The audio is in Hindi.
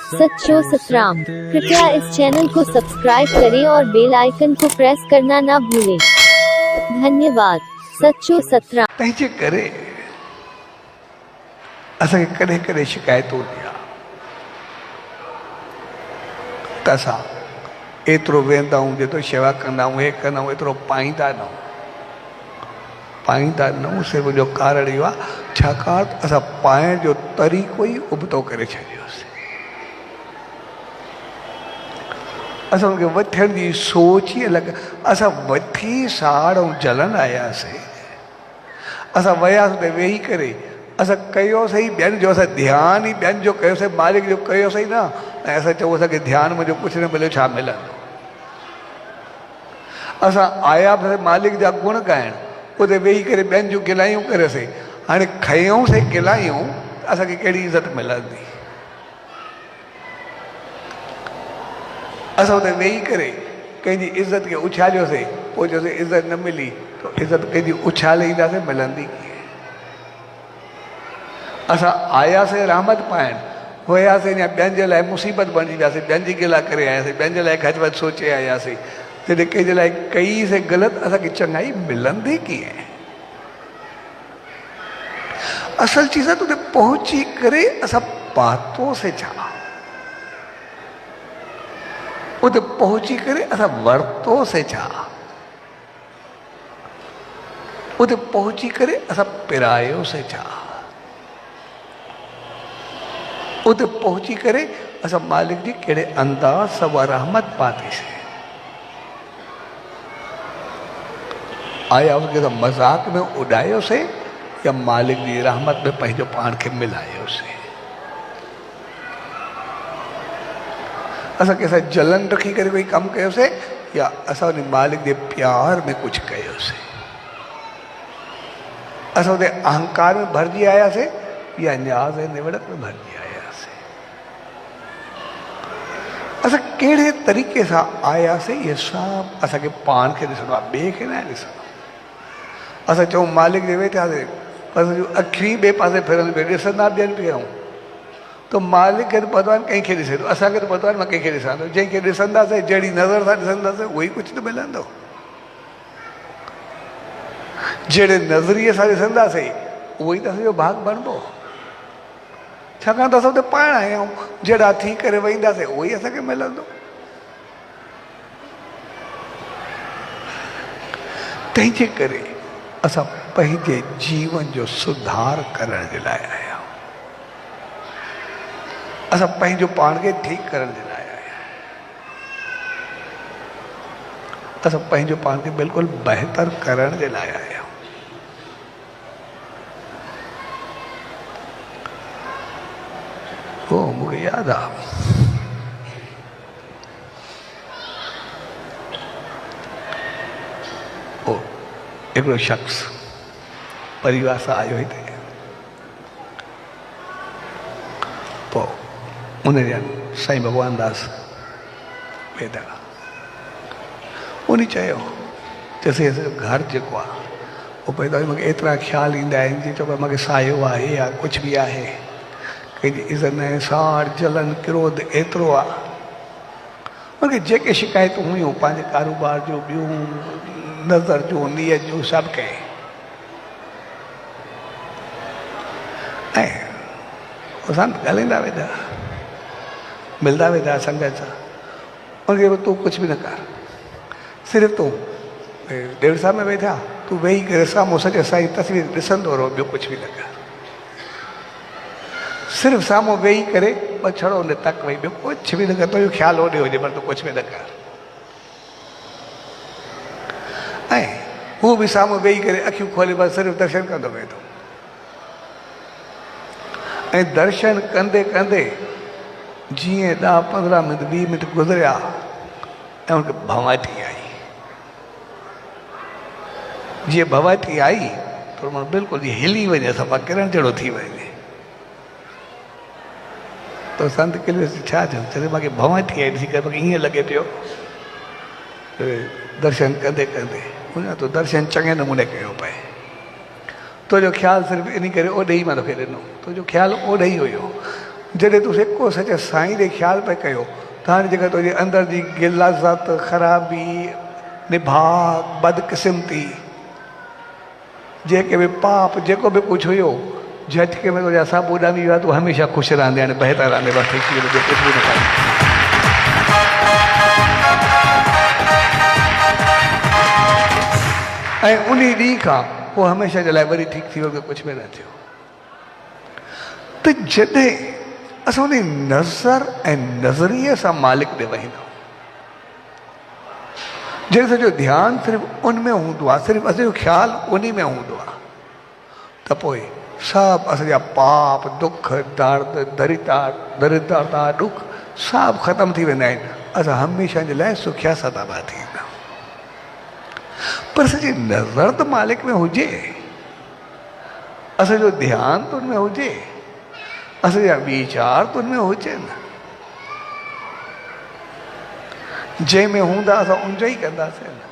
सच्चो सतराम। कृपया इस चैनल को सब्सक्राइब करें और बेल आइकन को प्रेस करना ना भूलें। धन्यवाद। सच्चो सतराम। तंहिंजे करे असांखे कॾहिं कॾहिं शिकायतूं ॾिया त असां एतिरो वेंदा आहियूं, जेतिरो शेवा कंदा आहियूं, हे कंदा आहियूं, एतिरो पाईंदा न आहियूं। सिर्फ़ु जो कारण इहो आहे छाकाणि त असां पाइण जो तरीक़ो ई उबतो करे छॾियोसीं। असां हुनखे वठण जी सोच ई अलॻि। असां वठी साड़ ऐं जलन आयासीं। असां वियासीं त वेही करे असां कयोसीं ॿियनि जो, असां ध्यानु ई ॿियनि जो कयोसीं, मालिक जो कयोसीं न। ऐं असां चऊं असांखे ध्यानु मुंहिंजो कुझु न मिलियो, छा मिलंदो। असां आया बि मालिक जा गुण ॻाइण, उते वेही करे ॿियनि जूं गिलायूं कयोसीं। हाणे खयोंसीं गिलायूं, असांखे कहिड़ी इज़त मिलंदी। असां हुते वेही करे कंहिंजी इज़त खे उछालियोसीं, पोइ चयोसीं इज़त न मिली त इज़त कंहिंजी उछाले ईंदासीं, मिलंदी कीअं। असां आयासीं रहमत पाइण, हुयासीं या ॿियनि जे लाइ मुसीबत बणिजी वियासीं, ॿियनि जी गिला करे आयासीं, ॿियनि जे लाइ घटि वधि सोचे आयासीं। जॾहिं कंहिंजे लाइ कईसीं ग़लति, असांखे चङाई मिलंदी कीअं। असल चीज़ आहे त उते पहुची करे असां पातोसीं छा, उते पहुची करे असां वरितोसीं छा, उते पहुची करे असां पिरायोसीं छा, उते पहुची करे असां मालिक जी कहिड़े अंदाज़ सां उहा रहमत पातीसीं। आया उनखे असां मज़ाक में उॾायोसीं या मालिक जी रहमत में पंहिंजो पाण खे मिलायोसीं। असां कंहिंसां जलन रखी करे कोई कमु कयोसीं या असां उन मालिक जे प्यार में कुझु कयोसीं। असां उते अहंकार में भरिजी आयासीं या न्याज़ ऐं निवड़त में भरिजी आयासीं। असां कहिड़े तरीक़े सां आयासीं, इहे सभु असांखे पाण खे ॾिसणो आहे, ॿिए खे न ॾिसणो। असां चऊं मालिक जे वेठासीं, पर अखियूं ॿिए पासे फिरनि पियूं, ॾिसंदा ॿियनि खे आहियूं त मालिक खे पतो आहे कंहिंखे ॾिसे थो, असांखे त पतो आहे मां कंहिंखे ॾिसां थो। जंहिंखे ॾिसंदासीं, जहिड़ी नज़र सां ॾिसंदासीं, उहो ई कुझु त मिलंदो। जहिड़े नज़रिए सां ॾिसंदासीं, उहो ई त असांजो भाग बणिबो। छाकाणि त असां हुते पाइण आया आहियूं, जहिड़ा थी करे वेहींदासीं, उहो ई असांखे मिलंदो। तंहिंजे करे असां पंहिंजे जीवन जो सुधार करण जे लाइ आया आहियूं। असां पंहिंजो पाण खे ठीकु करण जे लाइ आया आहियूं। असां पंहिंजो पाण खे बिल्कुलु बहितर करण जे लाइ आया आहियूं। पोइ मूंखे यादि आहे हिकिड़ो शख़्स परिवार सां आयो हिते। पोइ उन ॾींहुं साईं भॻवान दास वेदा उन चयो चयोसीं घर जेको आहे उहो पैदा मूंखे एतिरा ख़्याल ईंदा आहिनि जीअं चइबो आहे मूंखे सायो आहे या कुझु बि आहे, कंहिंजी इज़त न आहे, साड़ जलन क्रोध एतिरो आहे। मूंखे जेके शिकायतूं हुयूं पंहिंजे कारोबार जो, ॿियूं नज़र जूं, नीयत जूं, सभु कई। ऐं असां ॻाल्हाईंदा वेंदा, मिलंदा वेंदा संगत सां। उनखे तूं कुझु बि न कर, सिर्फ़ु तूं ॾेढ साल में वेठा, तूं वेही करे साम्हूं सॼे साईं तस्वीर ॾिसंदो रहो, ॿियो कुझु बि न कर। सिर्फ़ु साम्हूं वेही करे ॿ छड़ो उन तक वेही, ॿियो कुझु बि न कर। तुंहिंजो ख़्यालु होॾे हुजे पर तूं कुझु बि न कर। ऐं हू बि साम्हूं वेही करे अखियूं खोले बसि सिर्फ़ु दर्शन कंदो वेंदो। ऐं दर्शन कंदे कंदे जीअं 10-15 मिंट 20 मिंट गुज़रिया ऐं हुनखे भवाटी आई। जीअं भवाटी आई त माण्हू बिल्कुलु जीअं हिली वञे, सफ़ा किरण जहिड़ो थी वञे। त संत किले छा थियो, चए मूंखे भवाटी आई ॾिसी करे मूंखे ईअं लॻे पियो दर्शन कंदे कंदे उन तो दर्शन चङे नमूने कयो पए। तुंहिंजो ख़्यालु सिर्फ़ु इन करे ओॾे ई मां तोखे ॾिनो, तुंहिंजो ख़्यालु ओॾे ई हुयो। जॾहिं तुसीं हिकु सच साईं जे ख़्याल पे कयो त हाणे जेका तुंहिंजे अंदरि जी गिलाज़त ख़राबी निभाग बदकिस्मती जेके बि पाप जेको बि कुझु हुयो झटके में तुंहिंजा सभु उॾामी विया तूं हमेशह ख़ुशि रहंदे हाणे बहितर रहंदे बसि कुझु बि न कयो। ऐं उन ॾींहं खां उहो हमेशह जे लाइ वरी ठीकु थी वियो कुझु बि न थियो। त जॾहिं असां उन नज़र ऐं नज़रिए सां मालिक ॾे वहींदा जॾहिं सॼो ध्यानु सिर्फ़ु उन में हूंदो आहे सिर्फ़ु असांजो ख़्यालु उन में हूंदो आहे त पोइ सभु असांजा पाप दुख दर्द दरिद्रता ॾुख सभु ख़तमु थी वेंदा आहिनि। असां हमेशह जे लाइ सुखिया सदाबा थी वेंदा। पर असांजी नज़र त मालिक में हुजे असांजो ध्यानु त उनमें हुजे असांजा वीचार त उनमें हुजनि जंहिंमें हूंदा असां उन जो ई कंदासीं।